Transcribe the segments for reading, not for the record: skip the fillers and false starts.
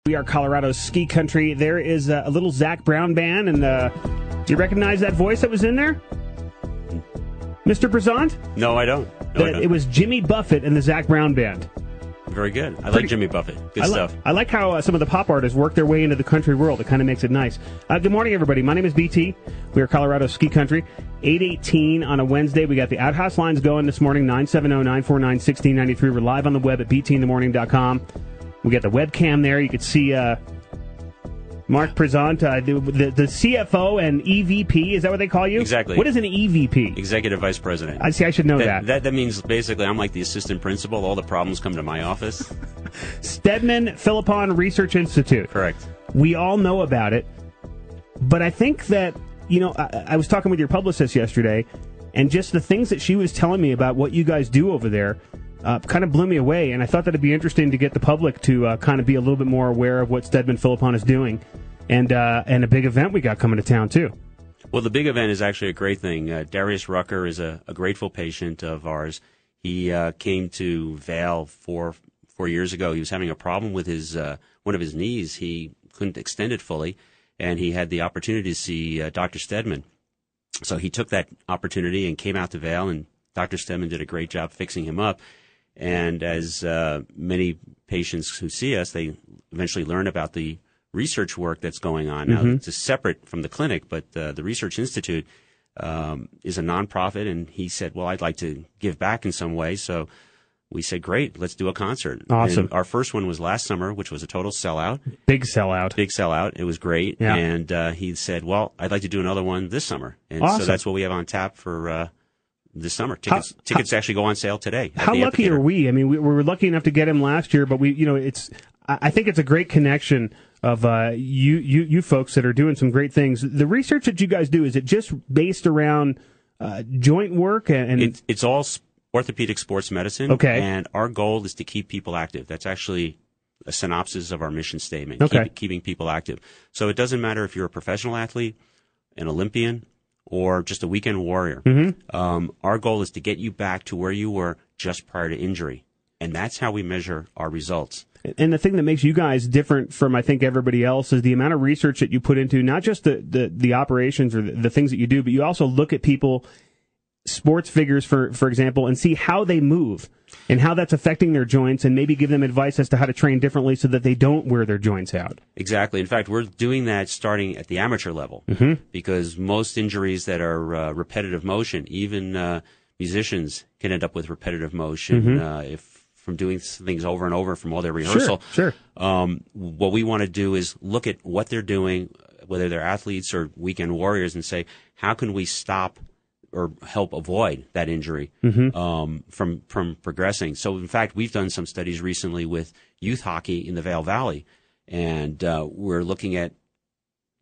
We are Colorado's ski country. There is a little Zach Brown band, and do you recognize that voice that was in there? Mr. Prisant? No, I don't. It was Jimmy Buffett and the Zach Brown band. Very good. I like Jimmy Buffett. Good stuff. I like how some of the pop artists work their way into the country world. It kind of makes it nice. Good morning, everybody. My name is BT. We are Colorado's ski country. 8:18 on a Wednesday. We got the outhouse lines going this morning, 970-949-1693. We're live on the web at btinthemorning.com. We got the webcam there. You can see Marc Prisant, the CFO and EVP. Is that what they call you? Exactly. What is an EVP? Executive Vice President. I should know that. That means basically I'm like the assistant principal. All the problems come to my office. Steadman Philippon Research Institute. Correct. We all know about it. But I think that, I was talking with your publicist yesterday, and just the things that she was telling me about what you guys do over there kind of blew me away, and I thought that it'd be interesting to get the public to kind of be a little bit more aware of what Steadman Philippon is doing, and a big event we got coming to town, too. Well, the big event is actually a great thing. Darius Rucker is a grateful patient of ours. He came to Vail four years ago. He was having a problem with his one of his knees. He couldn't extend it fully, and he had the opportunity to see Dr. Steadman. So he took that opportunity and came out to Vail, and Dr. Steadman did a great job fixing him up. And as many patients who see us, they eventually learn about the research work that's going on. Now, it's separate from the clinic, but the Research Institute is a nonprofit, and he said, well, I'd like to give back in some way. So we said, great, let's do a concert. Awesome. And our first one was last summer, which was a total sellout. Big sellout. Big sellout. It was great. Yeah. And he said, well, I'd like to do another one this summer. And awesome. So that's what we have on tap for this summer. Tickets actually go on sale today. How lucky are we? I mean, we were lucky enough to get him last year, but I think it's a great connection of you folks that are doing some great things. The research that you guys do, is it just based around joint work? And it's all orthopedic sports medicine. Okay. And our goal is to keep people active. That's actually a synopsis of our mission statement. Okay. Keeping people active. So it doesn't matter if you're a professional athlete, an Olympian, or just a weekend warrior. Our goal is to get you back to where you were just prior to injury. And that's how we measure our results. And the thing that makes you guys different from, I think, everybody else is the amount of research that you put into not just the operations or the things that you do, but you also look at people, sports figures, for example, and see how they move and how that's affecting their joints, and maybe give them advice as to how to train differently so that they don't wear their joints out. Exactly. In fact, we're doing that starting at the amateur level, because most injuries that are repetitive motion, even musicians can end up with repetitive motion if from doing things over and over from all their rehearsal. Sure. What we want to do is look at what they're doing, whether they're athletes or weekend warriors, and say, how can we stop or help avoid that injury from progressing. So, in fact, we've done some studies recently with youth hockey in the Vail Valley, and we're looking at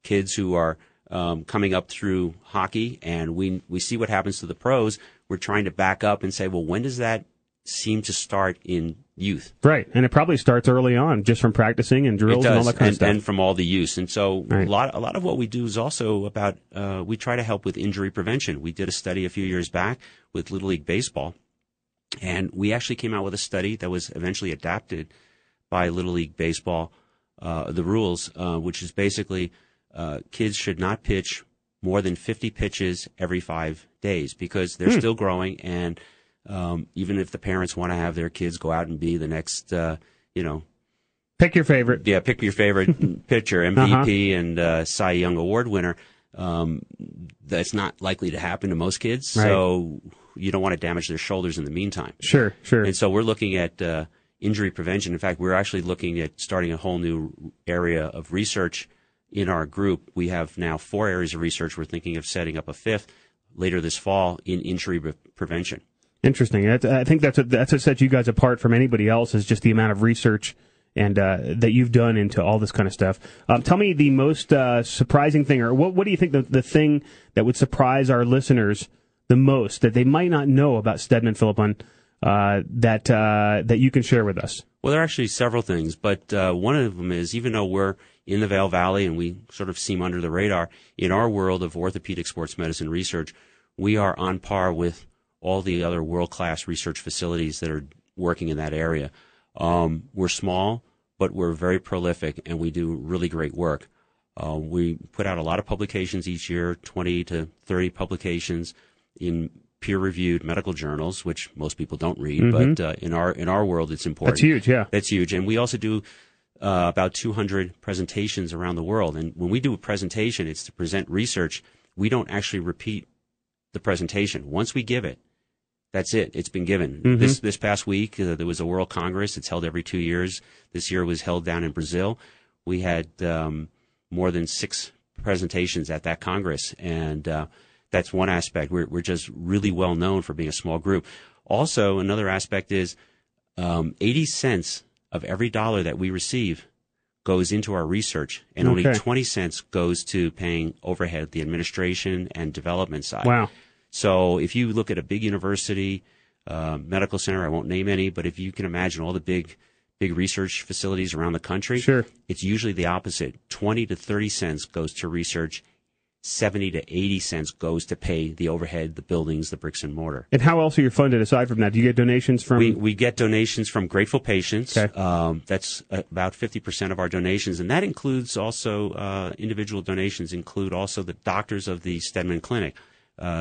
kids who are coming up through hockey, and we see what happens to the pros. We're trying to back up and say, well, when does that seem to start in youth? Right, and it probably starts early on, just from practicing and drills and all that kind of stuff. And from all the use. And so right. a lot of what we do is also about, we try to help with injury prevention. We did a study a few years back with Little League Baseball, and we actually came out with a study that was eventually adapted by Little League Baseball, the rules, which is basically kids should not pitch more than 50 pitches every 5 days, because they're still growing, and even if the parents want to have their kids go out and be the next, pick your favorite. Yeah, pick your favorite pitcher, MVP and Cy Young Award winner. That's not likely to happen to most kids, right. So you don't want to damage their shoulders in the meantime. Sure. And so we're looking at injury prevention. In fact, we're actually looking at starting a whole new area of research in our group. We have now 4 areas of research. We're thinking of setting up a 5th later this fall in injury prevention. Interesting. I think that's what sets you guys apart from anybody else, is just the amount of research and that you've done into all this kind of stuff. Tell me the most surprising thing, or what do you think the thing that would surprise our listeners the most, that they might not know about Steadman Philippon, that you can share with us? Well, there are actually several things, but one of them is, even though we're in the Vail Valley and we sort of seem under the radar, in our world of orthopedic sports medicine research, we are on par with all the other world-class research facilities that are working in that area. We're small, but we're very prolific and we do really great work. We put out a lot of publications each year, 20 to 30 publications in peer-reviewed medical journals, which most people don't read, but in our world, it's important. That's huge, yeah. That's huge. And we also do about 200 presentations around the world. And when we do a presentation, it's to present research. We don't actually repeat the presentation. Once we give it, that's it. It's been given. This past week, there was a World Congress. It's held every 2 years. This year was held down in Brazil. We had more than 6 presentations at that Congress, and that's one aspect. We're just really well known for being a small group. Also, another aspect is 80 cents of every dollar that we receive goes into our research, and only 20 cents goes to paying overhead, the administration and development side. Wow. So if you look at a big university, medical center, I won't name any, but if you can imagine all the big research facilities around the country, sure, it's usually the opposite. 20 to 30 cents goes to research. 70 to 80 cents goes to pay the overhead, the buildings, the bricks and mortar. And how else are you funded aside from that? Do you get donations from? We get donations from grateful patients. Okay. That's about 50% of our donations, and that includes also individual donations include also the doctors of the Steadman Clinic.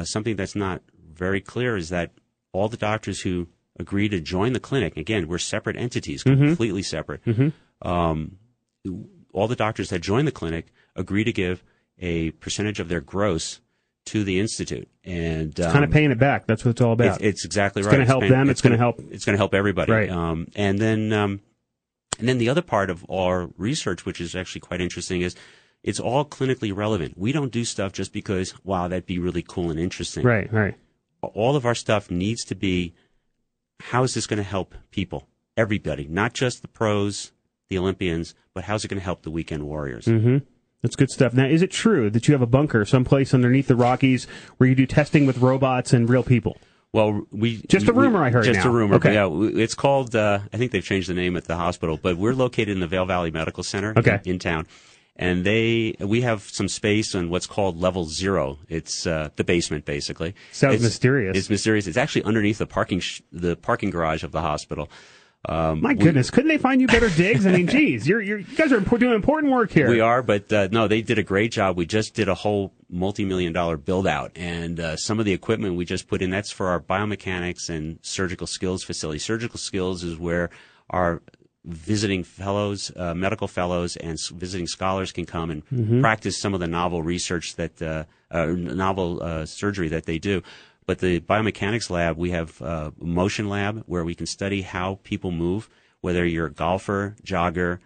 Something that's not very clear is that all the doctors who agree to join the clinic, again, we're separate entities, completely separate. All the doctors that join the clinic agree to give a percentage of their gross to the institute, and it's kind of paying it back. That's what it's all about. It's exactly right. It's going to help them. It's going to help. It's going to help everybody. Right. And then the other part of our research, which is actually quite interesting, is it's all clinically relevant. We don't do stuff just because, wow, that'd be really cool and interesting. Right. Right. All of our stuff needs to be, how is this going to help people? Everybody, not just the pros, the Olympians, but how's it going to help the weekend warriors? That's good stuff. Now, is it true that you have a bunker someplace underneath the Rockies where you do testing with robots and real people? Well, just a rumor I heard. Just now. a rumor. Okay. Yeah, it's called. I think they've changed the name at the hospital, but we're located in the Vail Valley Medical Center in town, and we have some space on what's called level 0. It's the basement, basically. Sounds mysterious. It's mysterious. It's actually underneath the parking garage of the hospital. My goodness, couldn't they find you better digs? I mean, geez, you guys are doing important work here. We are, but no, they did a great job. We just did a whole multi-million-dollar build-out, and some of the equipment we just put in, that's for our biomechanics and surgical skills facility. Surgical skills is where our visiting fellows, medical fellows, and visiting scholars can come and practice some of the novel research that novel surgery that they do. But the biomechanics lab, we have a motion lab where we can study how people move, whether you're a golfer, jogger,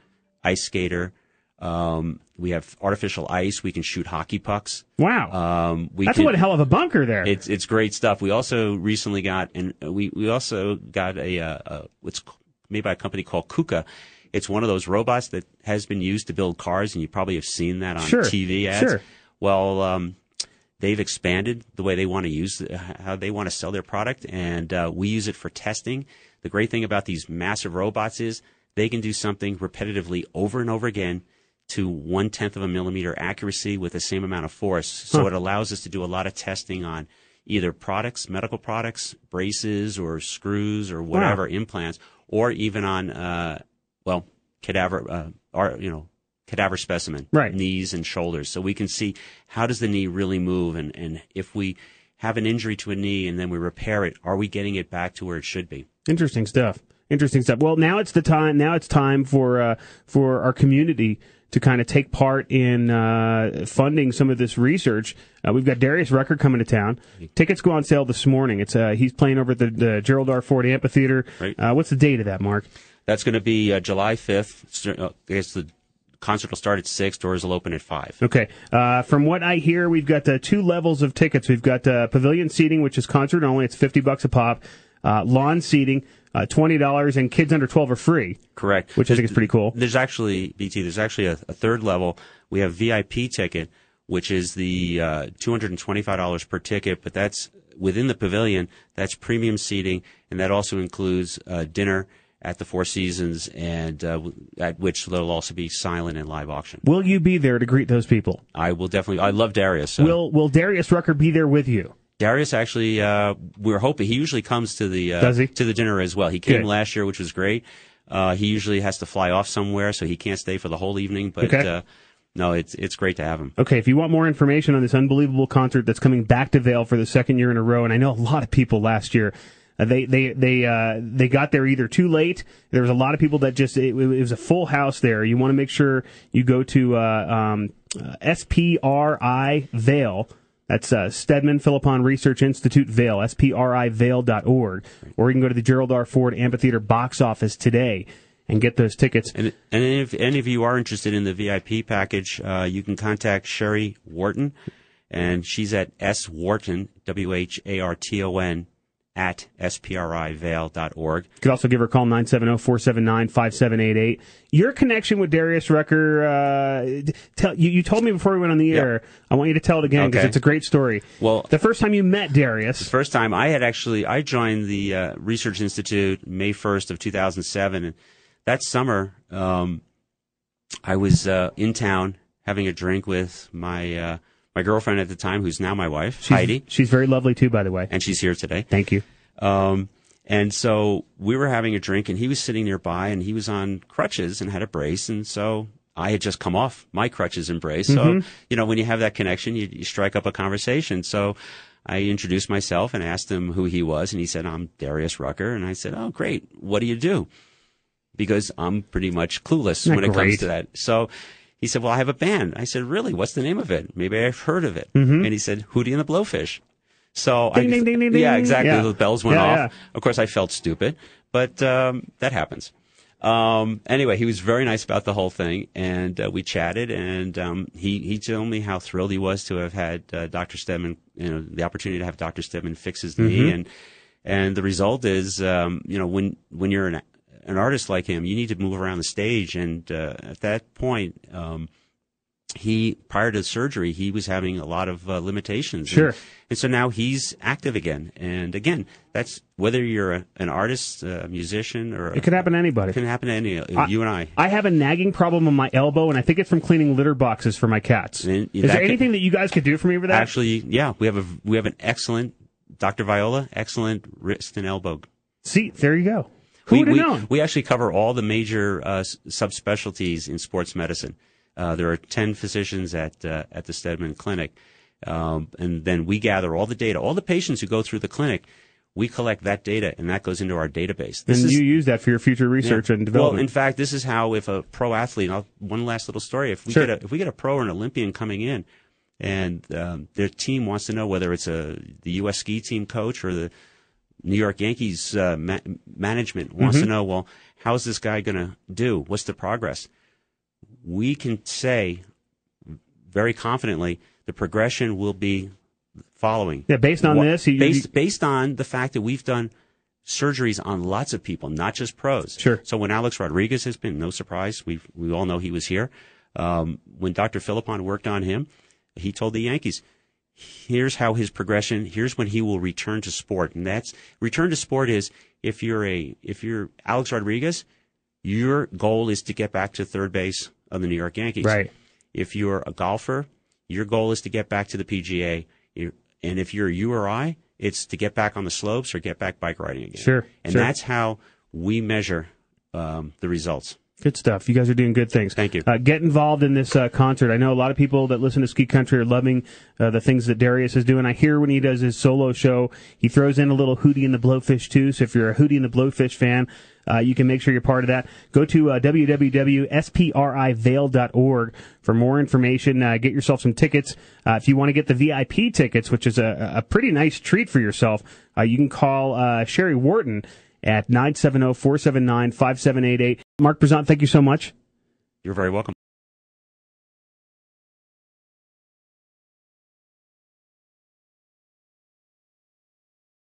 ice skater. We have artificial ice. We can shoot hockey pucks. Wow. That's one hell of a bunker there. It's great stuff. We also recently got, and we also got what's made by a company called KUKA. It's one of those robots that has been used to build cars, and you probably have seen that on TV ads. Sure. Well, they've expanded the way they want to use, how they want to sell their product, and we use it for testing. The great thing about these massive robots is they can do something repetitively over and over again to 1/10 of a millimeter accuracy with the same amount of force. So it allows us to do a lot of testing on either products, medical products, braces or screws or whatever, implants, or even on, cadaver specimen, knees and shoulders. So we can see how does the knee really move, and if we have an injury to a knee and then we repair it, are we getting it back to where it should be? Interesting stuff. Well, now it's the time. Now it's time for our community to kind of take part in funding some of this research. We've got Darius Rucker coming to town. Tickets go on sale this morning. It's he's playing over at the Gerald R. Ford Amphitheater. Right. What's the date of that, Mark? That's going to be July 5th. I guess the concert will start at 6. Doors will open at 5. Okay. From what I hear, we've got 2 levels of tickets. We've got pavilion seating, which is concert only. It's $50 a pop. Lawn seating, $20, and kids under 12 are free. Correct. Which I think is pretty cool. There's actually, BT, a third level. We have VIP ticket, which is the $225 per ticket, but that's within the pavilion. That's premium seating, and that also includes dinner at the Four Seasons, and at which there'll also be silent and live auction. Will you be there to greet those people? I will definitely. I love Darius. So. Will Darius Rucker be there with you? Darius actually, we're hoping he usually comes to the Does he? To the dinner as well. He came last year, which was great. He usually has to fly off somewhere, so he can't stay for the whole evening. But no, it's great to have him. Okay, if you want more information on this unbelievable concert that's coming back to Vail for the second year in a row, and I know a lot of people last year, they got there either too late. There was a lot of people that it was a full house there. You want to make sure you go to SPRI Vail. That's Steadman Philippon Research Institute Vail, SPRIVail.org. Or you can go to the Gerald R. Ford Amphitheater box office today and get those tickets. And if any of you are interested in the VIP package, you can contact Sherry Wharton, and she's at swharton, WHARTON, at SPRIVail.org. You could also give her a call, 970-479-5788. Your connection with Darius Rucker, you told me before we went on the air. I want you to tell it again because it's a great story. Well, the first time you met Darius. The first time I joined the Research Institute May 1st of 2007. And that summer, I was in town having a drink with my girlfriend at the time, who's now my wife, Heidi. She's very lovely, too, by the way. And she's here today. Thank you. And so we were having a drink, and he was sitting nearby, and he was on crutches and had a brace. And so I had just come off my crutches and brace. So, when you have that connection, you strike up a conversation. So I introduced myself and asked him who he was, and he said, "I'm Darius Rucker." And I said, "Oh, great. What do you do?" Because I'm pretty much clueless when it comes to that. So he said, "Well, I have a band." I said, "Really? What's the name of it? Maybe I've heard of it." And he said, "Hootie and the Blowfish." So ding, ding, ding, ding, yeah, ding. exactly. Yeah. The bells went off. Yeah. Of course, I felt stupid, but that happens. Anyway, he was very nice about the whole thing, and we chatted, and he told me how thrilled he was to have had Dr. Steadman, the opportunity to have Dr. Steadman fix his knee, and the result is, when you're an artist like him, you need to move around the stage, and at that point, prior to surgery, he was having a lot of limitations. Sure. And so now he's active again. And again, that's whether you're an artist, a musician, or it could happen to anybody. It can happen to any you and I. I have a nagging problem on my elbow, and I think it's from cleaning litter boxes for my cats. Is there anything that you guys could do for me with that? Actually, yeah, we have an excellent Dr. Viola, excellent wrist and elbow. See, there you go. Who would have known? We actually cover all the major subspecialties in sports medicine. There are 10 physicians at the Steadman Clinic, and then we gather all the data. All the patients who go through the clinic, we collect that data, and that goes into our database. You use that for your future research and development. Well, in fact, this is how if a pro athlete. One last little story: if we get a pro or an Olympian coming in, and their team wants to know whether it's the U.S. ski team coach or the New York Yankees management wants to know, well, how's this guy going to do? What's the progress? We can say very confidently the progression will be following. Yeah, based on this? Based on the fact that we've done surgeries on lots of people, not just pros. Sure. So when Alex Rodriguez has been, no surprise, we all know he was here. When Dr. Philippon worked on him, he told the Yankees, here's how his progression, here's when he will return to sport. And that's return to sport is if you're Alex Rodriguez, your goal is to get back to third base of the New York Yankees. Right. If you're a golfer, your goal is to get back to the PGA. And if you're a URI, it's to get back on the slopes or get back bike riding again. Sure. And that's how we measure the results. Good stuff. You guys are doing good things. Thank you. Get involved in this concert. I know a lot of people that listen to Ski Country are loving the things that Darius is doing. I hear when he does his solo show, he throws in a little Hootie and the Blowfish, too. So if you're a Hootie and the Blowfish fan, you can make sure you're part of that. Go to www.sprivail.org for more information. Get yourself some tickets. If you want to get the VIP tickets, which is a pretty nice treat for yourself, you can call Sherry Wharton at 970-479-5788. Marc Prisant, thank you so much. You're very welcome.